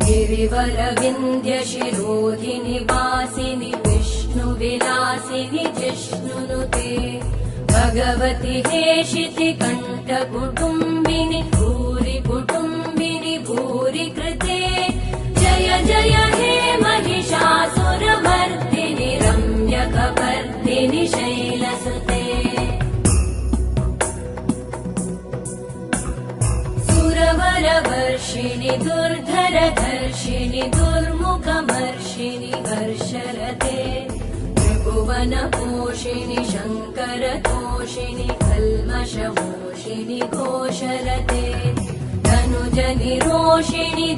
गिरिवरविन्द्यशिरोधिनि वासिनि विष्णुविलासिनि जिष्णुनुते भगवति हेशिति कण्ठकुटुम्बिनि भूरि कुटुम्बिनि भूरि कृते जय जय हे महिषासुरमर्दिनि रम्यकपर्दिनि शैलसुते सुरवरवर्षिणि दुर्धरधर्षिणि दुर्मुखमर्षिणि हर्षरते त्रिभुवनपोषिणि शङ्करतोषिणि कल्मषमोषिणि घोषरते धनुजनिरोषिणि